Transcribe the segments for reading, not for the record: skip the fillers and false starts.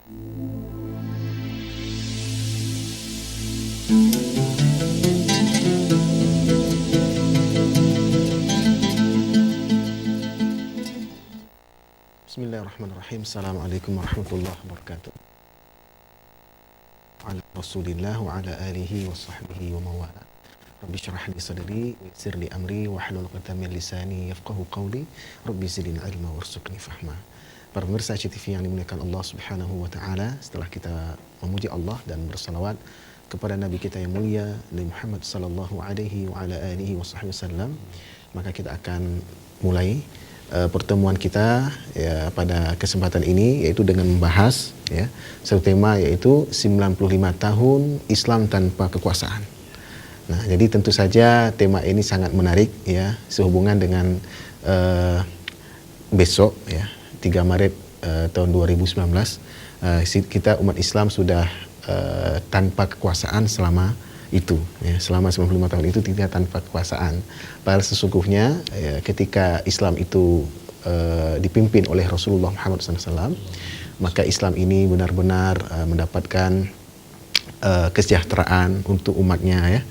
Bismillahirrahmanirrahim. Assalamualaikum warahmatullahi wabarakatuh. Ala Rasulillah wa ala alihi wa sahbihi wa mawala. Rabbi syrah li sadri wa yassir li amri wa hlul 'uqdatam min lisani yafqahu qawli. Rabbi zidni ilma warzuqni fahma. Para pemirsa CTV yang dimuliakan Allah Subhanahu wa taala, setelah kita memuji Allah dan bersalawat kepada Nabi kita yang mulia Nabi Muhammad sallallahu alaihi wa ala alihi wasallam, maka kita akan mulai pertemuan kita ya, pada kesempatan ini, yaitu dengan membahas ya, satu tema, yaitu 95 tahun Islam tanpa kekuasaan. Nah, jadi tentu saja tema ini sangat menarik ya, sehubungan dengan besok ya, 3 Maret tahun 2019, kita umat Islam sudah tanpa kekuasaan selama itu ya, selama 95 tahun itu tidak tanpa kekuasaan. Padahal sesungguhnya ya, ketika Islam itu dipimpin oleh Rasulullah Muhammad SAW, maka Islam ini benar-benar mendapatkan kesejahteraan untuk umatnya ya,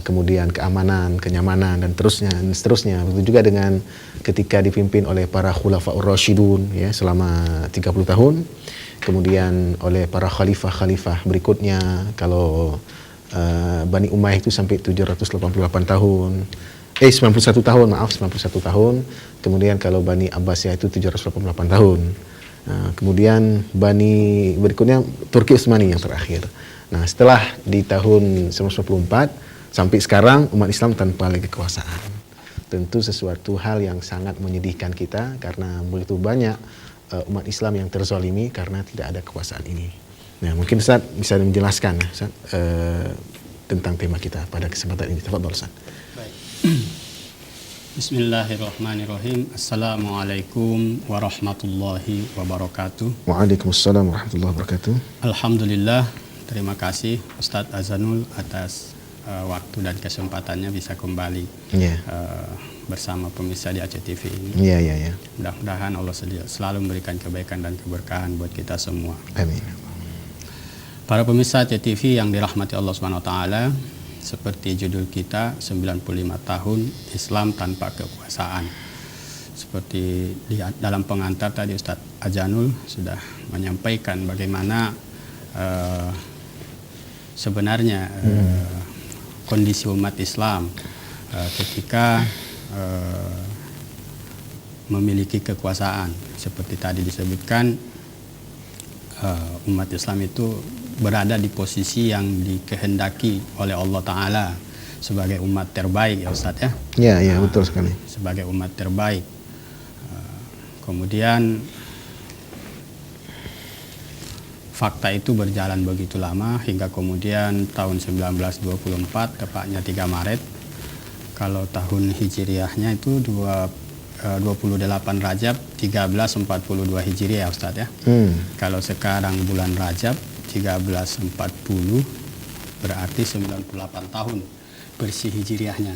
kemudian keamanan, kenyamanan dan seterusnya. Begitu juga dengan ketika dipimpin oleh para khulafaur rasyidun ya, selama 30 tahun, kemudian oleh para khalifah-khalifah berikutnya. Kalau Bani Umayyah itu sampai 788 tahun. 91 tahun, maaf, 91 tahun. Kemudian kalau Bani Abbasiyah itu 788 tahun. Kemudian Bani berikutnya Turki Utsmani yang terakhir. Nah, setelah di tahun 1994 sampai sekarang umat Islam tanpa lagi kekuasaan. Tentu sesuatu hal yang sangat menyedihkan kita, karena begitu banyak umat Islam yang terzalimi karena tidak ada kekuasaan ini. Nah, mungkin Ustaz bisa menjelaskan Ustaz, tentang tema kita pada kesempatan ini. Tafadhol Ustaz. Baik. Bismillahirrahmanirrahim. Assalamualaikum warahmatullahi wabarakatuh. Waalaikumsalam warahmatullahi wabarakatuh. Alhamdulillah, terima kasih Ustadz Azanul atas waktu dan kesempatannya bisa kembali bersama pemirsa di ACTV ini. Iya. Mudah-mudahan Allah selalu memberikan kebaikan dan keberkahan buat kita semua. Amin. Para pemirsa CTV yang dirahmati Allah SWT, seperti judul kita, 95 tahun Islam tanpa kekuasaan. Seperti dalam pengantar tadi Ustadz Azanul sudah menyampaikan bagaimana sebenarnya kondisi umat Islam ketika memiliki kekuasaan. Seperti tadi disebutkan, umat Islam itu berada di posisi yang dikehendaki oleh Allah Ta'ala sebagai umat terbaik, ya Ustadz ya? Iya, betul sekali. Sebagai umat terbaik. Kemudian fakta itu berjalan begitu lama hingga kemudian tahun 1924, tepatnya 3 Maret. Kalau tahun Hijriahnya itu 28 Rajab 1342 Hijriah, ya Ustadz ya. Kalau sekarang bulan Rajab 1340, berarti 98 tahun bersih Hijriahnya.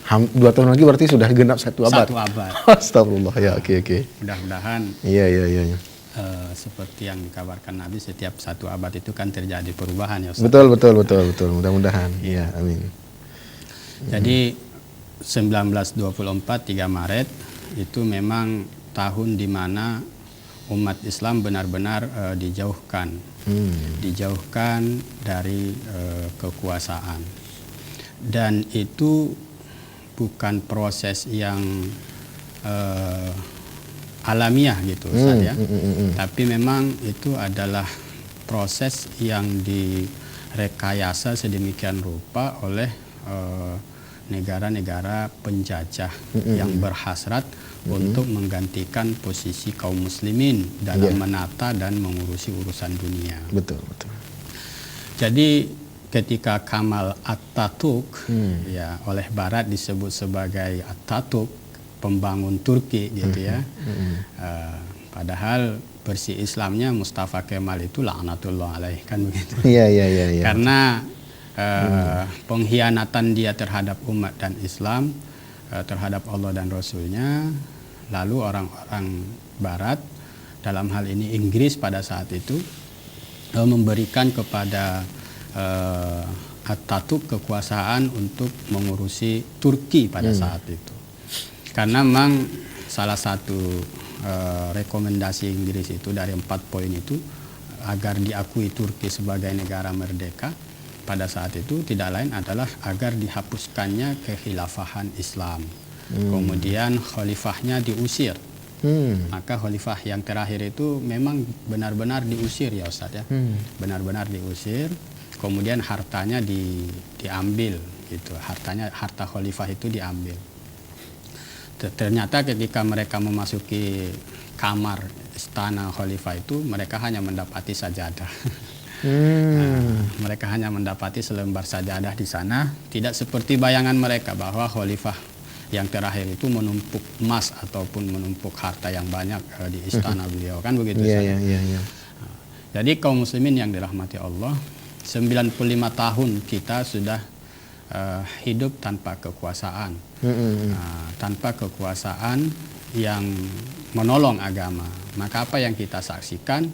2 tahun lagi berarti sudah genap 1 abad. 1 abad. Astagfirullah ya, oke. Mudah-mudahan Iya. seperti yang dikabarkan Nabi, setiap 1 abad itu kan terjadi perubahan, ya Ustaz. Betul. Mudah-mudahan. Iya, amin. Jadi 1924 3 Maret itu memang tahun di mana umat Islam benar-benar dijauhkan dari kekuasaan. Dan itu bukan proses yang alamiah gitu Ustaz ya. Tapi memang itu adalah proses yang direkayasa sedemikian rupa oleh negara-negara penjajah yang berhasrat untuk menggantikan posisi kaum muslimin dalam menata dan mengurusi urusan dunia. Betul. Jadi ketika Kamal Atatürk ya, oleh Barat disebut sebagai Atatürk, pembangun Turki gitu ya. Padahal versi Islamnya Mustafa Kemal itu laknatullah alaih, kan begitu. Iya. Karena pengkhianatan dia terhadap umat dan Islam, terhadap Allah dan Rasulnya, lalu orang-orang Barat dalam hal ini Inggris pada saat itu memberikan kepada Atatürk kekuasaan untuk mengurusi Turki pada saat itu. Karena memang salah satu rekomendasi Inggris itu dari 4 poin itu agar diakui Turki sebagai negara merdeka pada saat itu tidak lain adalah agar dihapuskannya kekhilafahan Islam. Kemudian khalifahnya diusir. Maka khalifah yang terakhir itu memang benar-benar diusir ya Ustaz ya. Benar-benar diusir. Kemudian hartanya diambil gitu. Harta khalifah itu diambil. Ternyata ketika mereka memasuki kamar istana khalifah itu mereka hanya mendapati sajadah. Mereka hanya mendapati selembar sajadah di sana, tidak seperti bayangan mereka bahwa khalifah yang terakhir itu menumpuk emas ataupun menumpuk harta yang banyak di istana beliau, kan begitu. Jadi kaum muslimin yang dirahmati Allah, 95 tahun kita sudah hidup tanpa kekuasaan, tanpa kekuasaan yang menolong agama. Maka apa yang kita saksikan?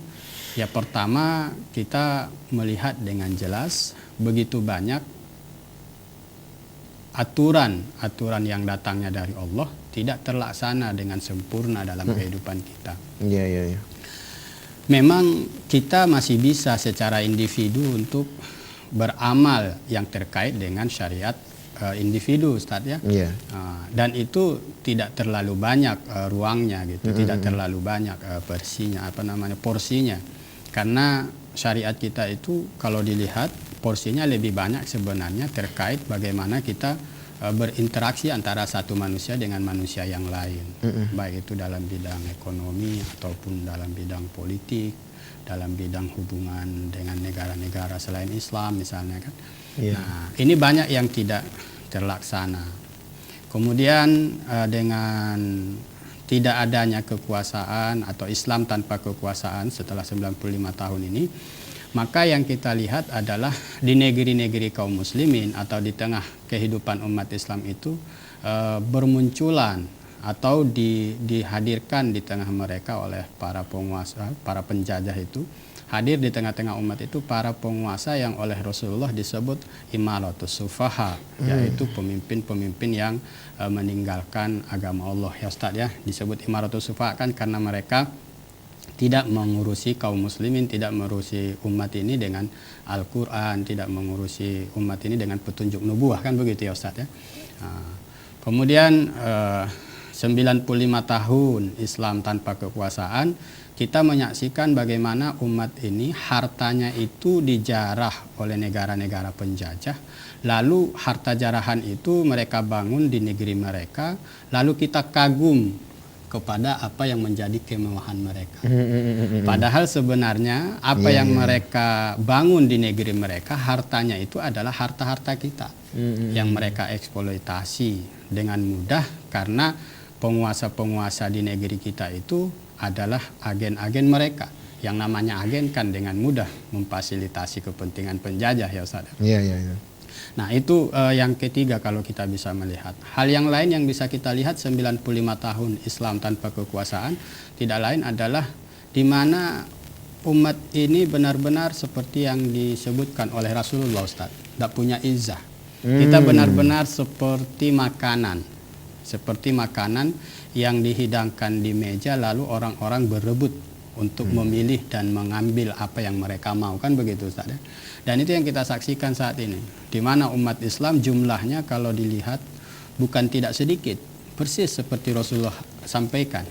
Ya pertama kita melihat dengan jelas begitu banyak aturan yang datangnya dari Allah tidak terlaksana dengan sempurna dalam kehidupan kita. Memang kita masih bisa secara individu untuk beramal yang terkait dengan syariat individu, Ustaz ya. Dan itu tidak terlalu banyak ruangnya gitu, tidak terlalu banyak porsinya. Karena syariat kita itu kalau dilihat porsinya lebih banyak sebenarnya terkait bagaimana kita berinteraksi antara satu manusia dengan manusia yang lain. Baik itu dalam bidang ekonomi ataupun dalam bidang politik, dalam bidang hubungan dengan negara-negara selain Islam misalnya kan. Nah, ini banyak yang tidak terlaksana. Kemudian dengan tidak adanya kekuasaan atau Islam tanpa kekuasaan setelah 95 tahun ini, maka yang kita lihat adalah di negeri-negeri kaum muslimin atau di tengah kehidupan umat Islam itu bermunculan atau dihadirkan di tengah mereka oleh para penguasa, para penjajah itu, hadir di tengah-tengah umat itu para penguasa yang oleh Rasulullah disebut imaratus sufaha, yaitu pemimpin-pemimpin yang meninggalkan agama Allah ya Ustaz ya. Disebut imaratus sufaha kan karena mereka tidak mengurusi kaum muslimin, tidak mengurusi umat ini dengan Al-Quran, tidak mengurusi umat ini dengan petunjuk nubuah, kan begitu ya Ustaz ya. Kemudian 95 tahun Islam tanpa kekuasaan, kita menyaksikan bagaimana umat ini hartanya itu dijarah oleh negara-negara penjajah. Lalu harta jarahan itu mereka bangun di negeri mereka, lalu kita kagum kepada apa yang menjadi kemewahan mereka. Padahal sebenarnya apa yang mereka bangun di negeri mereka, hartanya itu adalah harta-harta kita yang mereka eksploitasi dengan mudah karena penguasa-penguasa di negeri kita itu adalah agen-agen mereka. Yang namanya agen kan dengan mudah memfasilitasi kepentingan penjajah ya Ustaz. Nah itu yang ketiga kalau kita bisa melihat. Hal yang lain yang bisa kita lihat 95 tahun Islam tanpa kekuasaan tidak lain adalah di mana umat ini benar-benar seperti yang disebutkan oleh Rasulullah Ustaz, tidak punya izzah. Kita benar-benar seperti makanan yang dihidangkan di meja lalu orang-orang berebut untuk memilih dan mengambil apa yang mereka mau, kan begitu Ustaz ya? Dan itu yang kita saksikan saat ini, di mana umat Islam jumlahnya kalau dilihat bukan tidak sedikit, persis seperti Rasulullah sampaikan.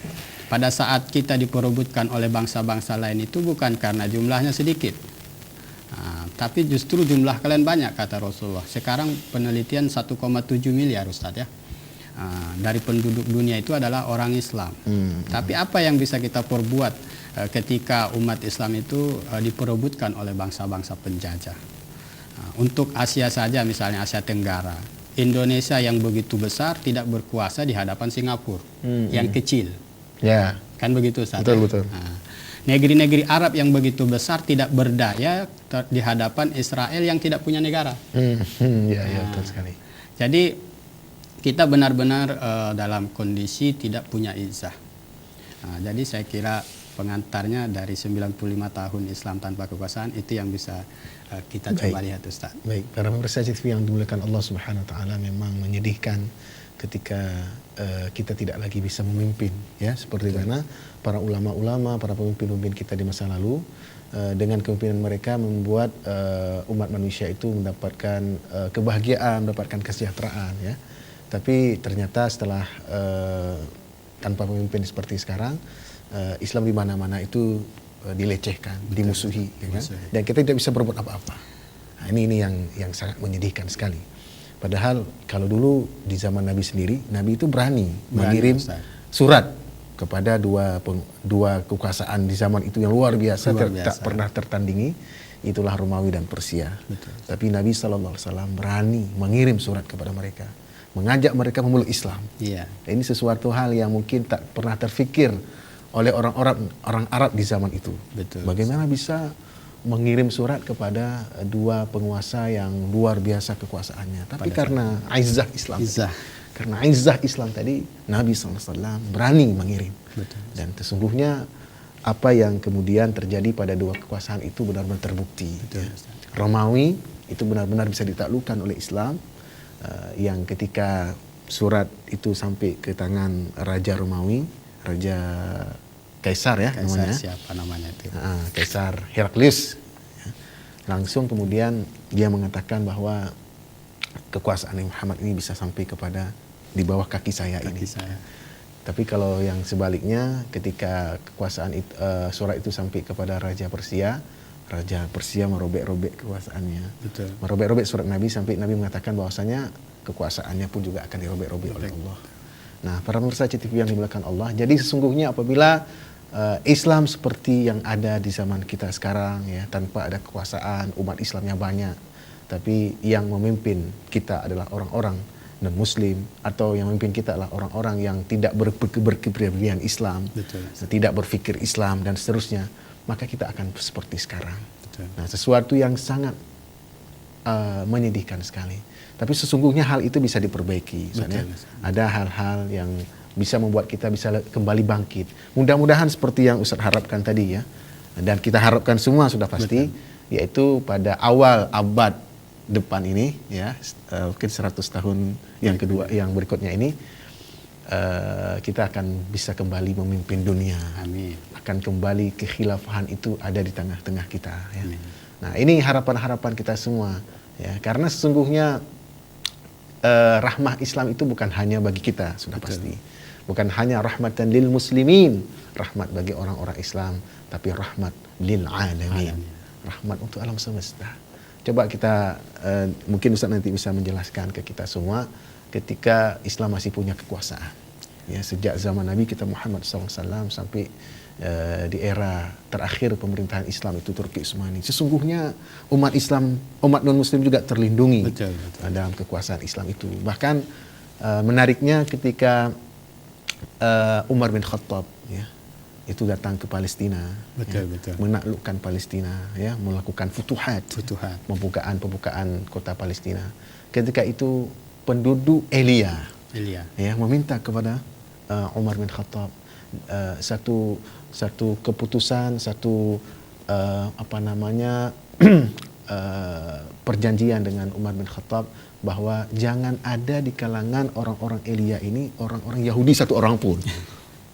Pada saat kita diperebutkan oleh bangsa-bangsa lain itu bukan karena jumlahnya sedikit, tapi justru jumlah kalian banyak kata Rasulullah. Sekarang penelitian 1,7 miliar Ustaz ya. Dari penduduk dunia itu adalah orang Islam. Tapi apa yang bisa kita perbuat ketika umat Islam itu diperebutkan oleh bangsa-bangsa penjajah? Untuk Asia saja misalnya Asia Tenggara, Indonesia yang begitu besar tidak berkuasa di hadapan Singapura yang kecil. Kan begitu Ustaz? Betul. Negeri-negeri Arab yang begitu besar tidak berdaya di hadapan Israel yang tidak punya negara. Betul sekali. Jadi kita benar-benar dalam kondisi tidak punya izzah. Jadi saya kira pengantarnya dari 95 tahun Islam tanpa kekuasaan, itu yang bisa kita Baik. coba lihat Ustaz. Baik, para pemirsa TV yang dimuliakan Allah Subhanahu wa taala, memang menyedihkan ketika kita tidak lagi bisa memimpin, ya, seperti mana para ulama-ulama, para pemimpin-pemimpin kita di masa lalu, dengan kepemimpinan mereka membuat umat manusia itu mendapatkan kebahagiaan, mendapatkan kesejahteraan, ya. Tapi ternyata setelah tanpa pemimpin seperti sekarang, Islam di mana-mana itu dilecehkan, dimusuhi, ya kan? Dan kita tidak bisa berbuat apa-apa. Nah, ini yang sangat menyedihkan sekali. Padahal kalau dulu di zaman Nabi sendiri, Nabi itu berani mengirim surat kepada dua kekuasaan di zaman itu yang luar biasa, tak pernah tertandingi, itulah Romawi dan Persia. Betul. Tapi Nabi SAW berani mengirim surat kepada mereka, mengajak mereka memeluk Islam. Iya. Ini sesuatu hal yang mungkin tak pernah terfikir oleh orang Arab di zaman itu. Betul. Bagaimana bisa mengirim surat kepada dua penguasa yang luar biasa kekuasaannya. Tapi karena izzah Islam. Karena izzah Islam tadi, Nabi SAW berani mengirim. Betul. Dan sesungguhnya apa yang kemudian terjadi pada dua kekuasaan itu benar-benar terbukti. Betul. Ya. Romawi itu benar-benar bisa ditaklukkan oleh Islam, yang ketika surat itu sampai ke tangan Raja Romawi, Raja Kaisar, ya, namanya. Siapa namanya itu? Kaisar Heraklius. Ya. Langsung kemudian dia mengatakan bahwa kekuasaan Muhammad ini bisa sampai kepada di bawah kaki saya ini. Tapi kalau yang sebaliknya, ketika kekuasaan itu, surat itu sampai kepada Raja Persia merobek-robek kekuasaannya. Betul. Merobek-robek surat Nabi sampai Nabi mengatakan bahwasanya kekuasaannya pun juga akan dirobek-robek oleh Allah. Nah, para pemirsa CTV yang dimuliakan Allah, jadi sesungguhnya apabila Islam seperti yang ada di zaman kita sekarang, ya, tanpa ada kekuasaan, umat Islamnya banyak, tapi yang memimpin kita adalah orang-orang non-Muslim, atau yang memimpin kita adalah orang-orang yang tidak berkepribadian Islam, Betul. tidak berpikir Islam dan seterusnya, maka kita akan seperti sekarang. Betul. Nah, sesuatu yang sangat menyedihkan sekali. Tapi sesungguhnya hal itu bisa diperbaiki. Misalnya, ada hal-hal yang bisa membuat kita bisa kembali bangkit. Mudah-mudahan seperti yang Ustaz harapkan tadi, ya. Dan kita harapkan semua sudah pasti. Betul. Yaitu pada awal abad depan ini, ya, mungkin 100 tahun yang kedua, yang berikutnya ini, kita akan bisa kembali memimpin dunia. Amin. Akan kembali kekhilafahan itu ada di tengah-tengah kita, ya. Nah, ini harapan-harapan kita semua, ya. Karena sesungguhnya rahmah Islam itu bukan hanya bagi kita, sudah pasti. Bukan hanya rahmatan lil muslimin, rahmat bagi orang-orang Islam, tapi rahmat lil alamin. Rahmat untuk alam semesta. Coba kita, mungkin Ustaz nanti bisa menjelaskan ke kita semua, ketika Islam masih punya kekuasaan, ya, sejak zaman Nabi kita Muhammad SAW sampai di era terakhir pemerintahan Islam itu Turki Utsmani, sesungguhnya umat Islam, umat non-Muslim juga terlindungi dalam kekuasaan Islam itu. Bahkan menariknya ketika Umar bin Khattab, ya, itu datang ke Palestina, menaklukkan Palestina, ya, melakukan futuhat. Pembukaan kota Palestina. Ketika itu penduduk Elia, ya, meminta kepada Umar bin Khattab satu keputusan, perjanjian dengan Umar bin Khattab bahwa jangan ada di kalangan orang-orang Elia ini orang-orang Yahudi satu orang pun.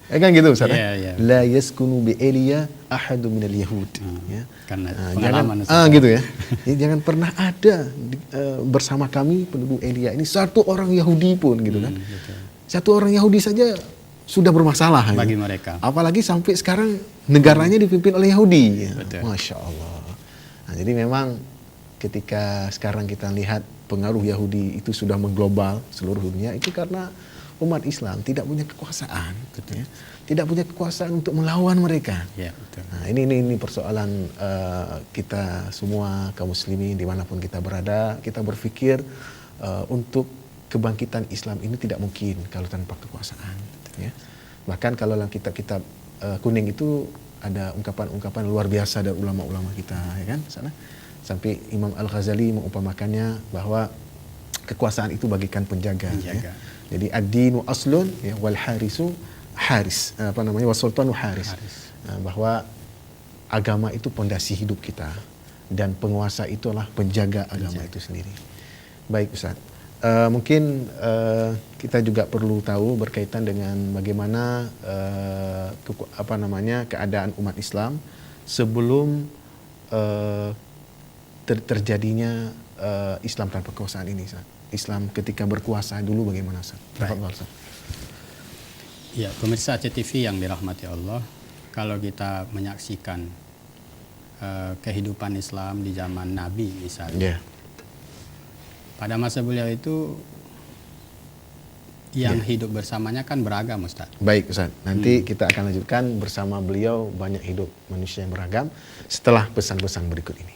Ya kan gitu, Ustaz? La yaskunu bi Elia ahadu minal Yahud. Ya. Karena pengalaman gitu, ya. Jangan pernah ada bersama kami penduduk Elia ini satu orang Yahudi pun, gitu kan. Satu orang Yahudi saja sudah bermasalah bagi mereka. Apalagi sampai sekarang negaranya dipimpin oleh Yahudi. Ya. Masya Allah. Nah, jadi memang ketika sekarang kita lihat pengaruh Yahudi itu sudah mengglobal seluruh dunia, itu karena umat Islam tidak punya kekuasaan, ya. Tidak punya kekuasaan untuk melawan mereka. Ya, betul. Nah, ini persoalan kita semua kaum muslimin dimanapun kita berada, kita berpikir untuk kebangkitan Islam ini tidak mungkin kalau tanpa kekuasaan. Ya. Bahkan kalau dalam kitab-kitab kuning itu ada ungkapan-ungkapan luar biasa dari ulama-ulama kita, ya kan, sana. Sampai Imam Al-Ghazali mengumpamakannya bahwa kekuasaan itu bagikan penjaga. Ya. Jadi ad-dinu aslun, ya, wal harisu haris, wasultanu haris. bahwa agama itu pondasi hidup kita dan penguasa itulah penjaga agama itu sendiri. Baik Ustaz, mungkin kita juga perlu tahu berkaitan dengan bagaimana keadaan umat Islam sebelum terjadinya Islam tanpa kekuasaan ini, Ustaz. Islam ketika berkuasa dulu bagaimana, Ustaz? Tafadhol, Ustaz. Ya, pemirsa Aceh TV yang dirahmati Allah, kalau kita menyaksikan kehidupan Islam di zaman Nabi misalnya, pada masa beliau itu yang hidup bersamanya kan beragam, Ustaz. Baik Ustaz, nanti kita akan lanjutkan bersama beliau banyak hidup manusia yang beragam setelah pesan-pesan berikut ini.